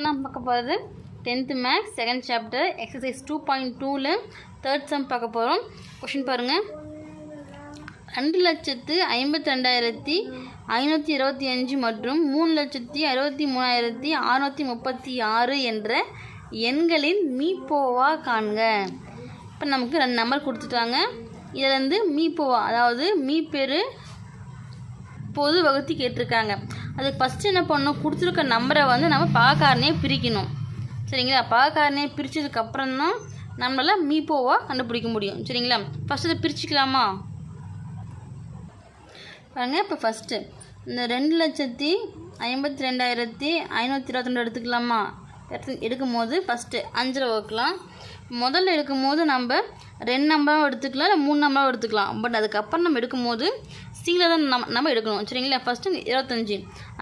நம்ம பார்க்க போகிறது 10th maths second chapter exercise 2.2ல் தேர்ட் சம் பார்க்க போகிறோம். கொஷின் பாருங்கள். 2,52,525 மற்றும் 3,63,636 என்ற எண்களின் மீப்போவா காண்க. இப்போ நமக்கு 2 நம்பர் கொடுத்துட்டாங்க. இதிலேருந்து மீப்போவா அதாவது மீப்பெரு பொது வகுத்தி கேட்டிருக்காங்க. அதுக்கு ஃபஸ்ட்டு என்ன பண்ணணும், கொடுத்துருக்க நம்பரை நம்ம பாகாரணையை பிரிக்கணும். சரிங்களா? பாகாரணையை பிரித்ததுக்கப்புறம் தான் நம்மளால் மீப்போவா கண்டுபிடிக்க முடியும். சரிங்களா? ஃபஸ்ட்டு இதை பிரிச்சுக்கலாமா பாருங்க. இப்போ ஃபஸ்ட்டு இந்த 2,52,522 எடுத்துக்கலாமா? எடுக்கும் போது ஃபஸ்ட்டு 5 வகுக்கலாம். முதல்ல எடுக்கும் போது நம்ம 2 நம்பரும் எடுத்துக்கலாம், இல்லை 3 நம்பரும் எடுத்துக்கலாம். பட் அதுக்கப்புறம் நம்ம எடுக்கும் போது சிங்கில் தான் நம்ம எடுக்கணும். சரிங்களா? ஃபஸ்ட்டு 25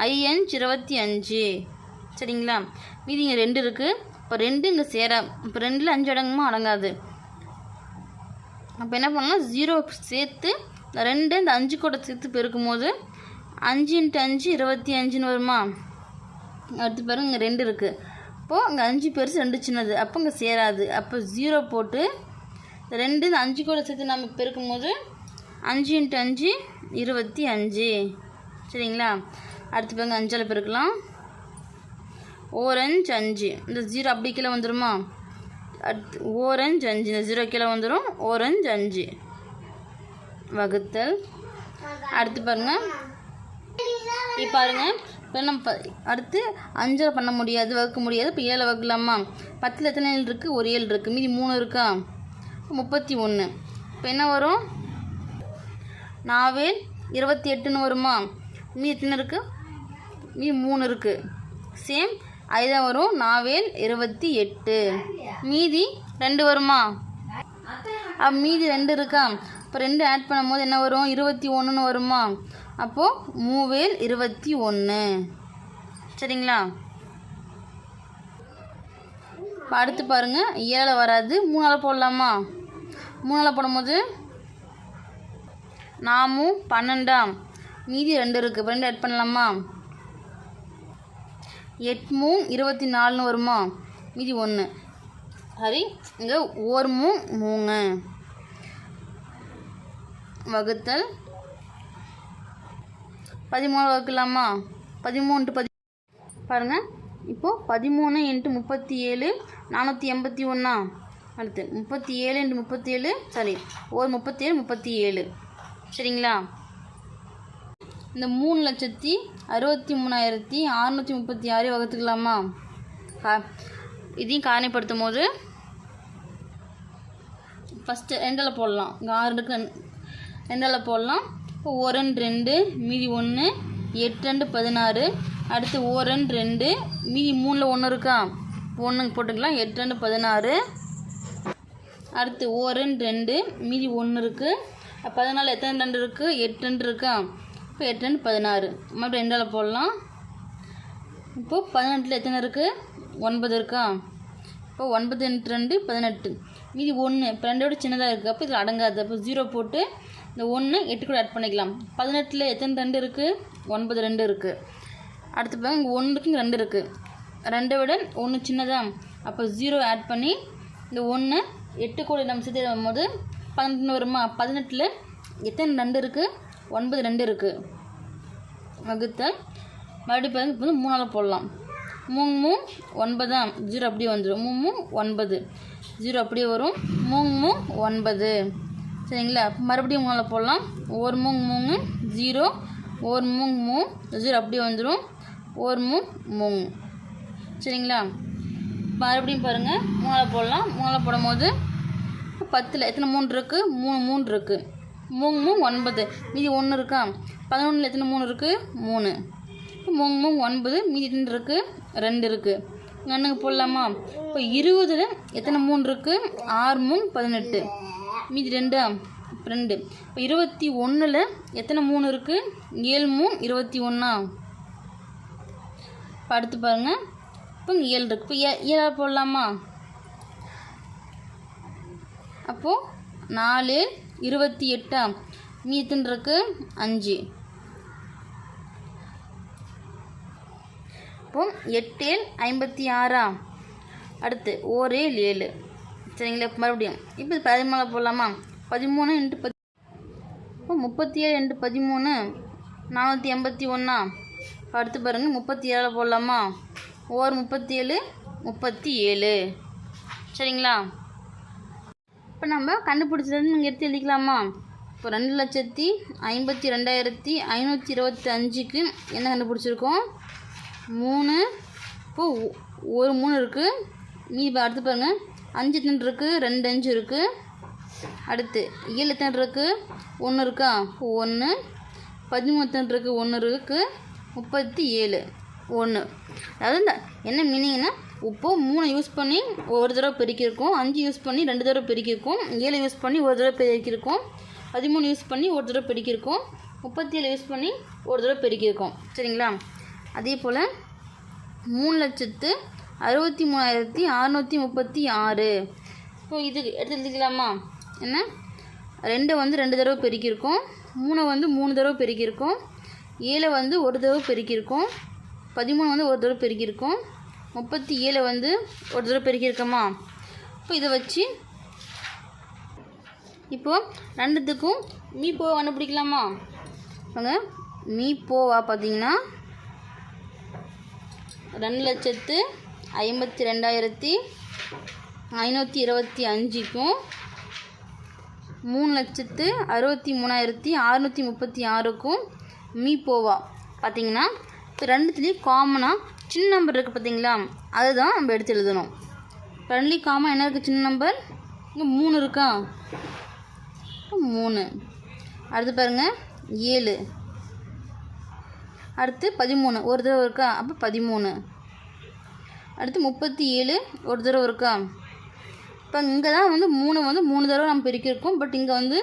5 25. சரிங்களா? மீதி இங்கே 2 இருக்குது. இப்போ 2 இங்கே சேர, இப்போ 2ல் 5 அடங்குமா? அடங்காது. அப்போ என்ன பண்ணலாம், 0 சேர்த்து 2 இந்த 5 கூட சேர்த்து பெருக்கும் போது 5 × 5 25 வருமா? அடுத்து பாருங்க, இங்கே 2 இருக்குது. இப்போது இங்கே 5 பெருசு 2 சின்னது, அப்போ இங்கே சேராது. அப்போ 0 போட்டு 2 இந்த 5 கூட சேர்த்து நம்ம பெருக்கும் போது 5 × 5 25. சரிங்களா? அடுத்து பாருங்க, 5ஆல் பெருக்கலாம். ஓரஞ்சு 5, இந்த 0 அப்படி கீழே வந்துடுமா? அடுத்து ஓரஞ்சு 5, இந்த 0 கீழே வந்துடும். ஓரஞ்சு 5 வகுத்தல். அடுத்து பாருங்கள், இப்போ பாருங்கள், இப்போ நம்ம அடுத்து 5 பண்ண முடியாது, வகுக்க முடியாது. இப்போ 7 வகுக்கலாமா? 10ல் எத்தனை 7 இருக்குது? ஒரு 7 இருக்குது. மீதி 3 இருக்கா? 31. இப்போ என்ன வரும்? 4 28ன்னு வருமா? மீதி எத்தனை இருக்குது? மீதி 3 இருக்குது. சேம் அதுதான் வரும். 4 28. மீதி 2 வருமா? மீதி 2 இருக்கா? இப்போ 2 ஆட் பண்ணும்போது என்ன வரும்? 21ன்னு வருமா? அப்போது 3 21. சரிங்களா? இப்போ அடுத்து பாருங்கள், 7 வராது, 3ஆல் போடலாமா? 3ஆல் போடும்போது 4 12. மீதி 2 இருக்குது. 2 ஆட் பண்ணலாமா? 8 24ன்னு வருமா? மீதி 1. சரி, இங்கே 1 3 வகுத்தல் 13 வகுக்கலாமா? 13 × 10 பாருங்கள். இப்போது 13 × 37 481. அடுத்து 37 × 37 சரி, ஒரு 37 37. சரிங்களா? இந்த 3,63,636 வகுத்துக்கலாமா? இதையும் காரணைப்படுத்தும் போது ஃபஸ்ட்டு 2ஆல் போடலாம். இங்கே 6 இருக்கு, 2ஆல் போடலாம். இப்போ 1 2, மீதி 1, 8 2 16. அடுத்து 1 2, மீதி 3ல் 1 இருக்கா? 1 போட்டுக்கலாம். 8 2 16. அடுத்து 1 2, மீதி 1 இருக்குது. 14 எத்தனை 2 இருக்குது? 8 2 இருக்கா? இப்போ 8 2 16. மறுபடியும் 2ஆல் போடலாம். இப்போது 18ல் எத்தனை இருக்குது? 9 இருக்கா? இப்போ 9 × 2 18. மீதி 1, இப்போ 2ஓட சின்னதாக இருக்குது, அப்போ இதில் அடங்காது. அப்போ 0 போட்டு இந்த 1 8 கூட ஆட் பண்ணிக்கலாம். 18ல் எத்தனை 2 இருக்குது? 9 2 இருக்குது. அடுத்து பாருங்க, இங்கே 1 இருக்குது, இங்கே 2 இருக்குது. 2 விட 1 சின்னதாக, அப்போ 0 ஆட் பண்ணி இந்த 1 8 கூட நம்ம சேர்த்து வரும்போது 18 வருமா? 18ல் எத்தனை 2 இருக்குது? 9 2 இருக்குது. வகுத்தல் மறுபடியும் பாருங்க, இப்போ 3ஆல் போடலாம். 3 9. 0 அப்படியே வந்துடும். 3 9. 0 அப்படியே வரும். 3 9. சரிங்களா? மறுபடியும் 3ஆல் போடலாம். 1 3 0. 1 3 0 அப்படியே வந்துடும். 1 3. சரிங்களா? மறுபடியும் பாருங்கள், 3ஆல் போடலாம். 3ஆல் போடும் போது 10ல் எத்தனை 3 இருக்குது? 3 இருக்குது. 3 9. மீதி 1 இருக்கா? 11ல் எத்தனை 3 இருக்குது? 3. 3 9. மீதி 2 இருக்குது, 2 இருக்குது. அண்ணுக்கு போடலாமா? இப்போ 20ல் எத்தனை 3 இருக்குது? 6 18. மீதி 2 2. இப்போ 21ல் எத்தனை 3 இருக்குது? 7 21. இப்போ அடுத்து பாருங்கள், இப்போ இங்கே 7 இருக்குது. இப்போ 7ஆல் போடலாமா? அப்போது 4 28. மீதி எத்தனை இருக்குது? 5. இப்போ 8 7 56. அடுத்து 1 7 7. சரிங்களா? இப்போ மறுபடியும் இப்போ 13 போடலாமா? 13 × 10. இப்போ 37 × 13 481. அடுத்து பாருங்கள் 37 போடலாமா? 1 37 37. சரிங்களா? இப்போ நம்ம கண்டுபிடிச்சது நீங்கள் எடுத்து எழுதிக்கலாமா? இப்போ 2,52,525க்கு என்ன கண்டுபிடிச்சிருக்கோம்? 3. இப்போ ஒரு 3 இருக்குது. மீதி அடுத்து பாருங்கள் 5 எத்தனை இருக்குது? 2 5 இருக்குது. அடுத்து 7 எத்தனை இருக்குது? 1 இருக்கா? 1. 13 எத்தனை இருக்குது? 1 இருக்குது. 37 1. அதாவது இந்த என்ன மீனிங்னா, இப்போ 3 யூஸ் பண்ணி ஒரு தடவை பெருக்கியிருக்கோம், 5 யூஸ் பண்ணி 2 தடவை பெருக்கியிருக்கோம், 7 யூஸ் பண்ணி ஒரு தடவை பெருக்கியிருக்கோம், 13 யூஸ் பண்ணி ஒரு தடவை பெருக்கியிருக்கோம், 37 யூஸ் பண்ணி ஒரு தடவை பெருக்கியிருக்கோம். சரிங்களா? அதே போல் 3,63,636. இப்போ இது எடுத்து எழுதிக்கலாமா? என்ன 2 வந்து 2 தடவை பெருக்கியிருக்கோம், 3 வந்து 3 தடவை பெருக்கியிருக்கோம், 7 வந்து ஒரு தடவை பெருக்கியிருக்கோம், 13 வந்து ஒரு தடவை பெருக்கியிருக்கோம், 37 வந்து ஒரு தடவை பெருக்கியிருக்கோமா? இப்போ இதை வச்சு இப்போது ரெண்டுத்துக்கும் மீப்போவா கண்டுபிடிக்கலாமா? வாங்க, மீப்போவா பார்த்தீங்கன்னா 2,52,525க்கும் 3,63,636க்கும் மீப்போவா பார்த்தீங்கன்னா இப்போ ரெண்டுத்துலேயும் காமனாக சின்ன நம்பர் இருக்குது பார்த்தீங்களா? அதுதான் நம்ம எடுத்து எழுதணும். ரெண்டுலேயும் காமன் என்ன இருக்குது? சின்ன நம்பர். இங்கே 3 இருக்கா? 3. அடுத்து பாருங்கள் 7. அடுத்து 13 ஒரு தடவை இருக்கா? அப்போ 13. அடுத்து 37 ஒரு தடவை இருக்கா? இப்போ இங்கே தான் வந்து 3 வந்து 3 தடவை நம்ம பெருக்கியிருக்கோம். பட் இங்கே வந்து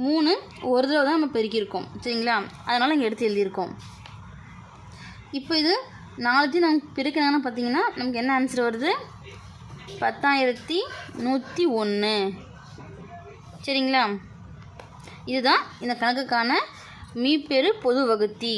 3 ஒரு தடவை தான் நம்ம பெருக்கியிருக்கோம். சரிங்களா? அதனால் இங்கே எடுத்து எழுதியிருக்கோம். இப்போ இது 4த்தையும் நமக்கு பெருக்கினாங்கன்னா பார்த்தீங்கன்னா நமக்கு என்ன ஆன்சர் வருது? 10,101. சரிங்களா? இதுதான் இந்த கணக்குக்கான மீப்பெரு பொது வகுத்தி.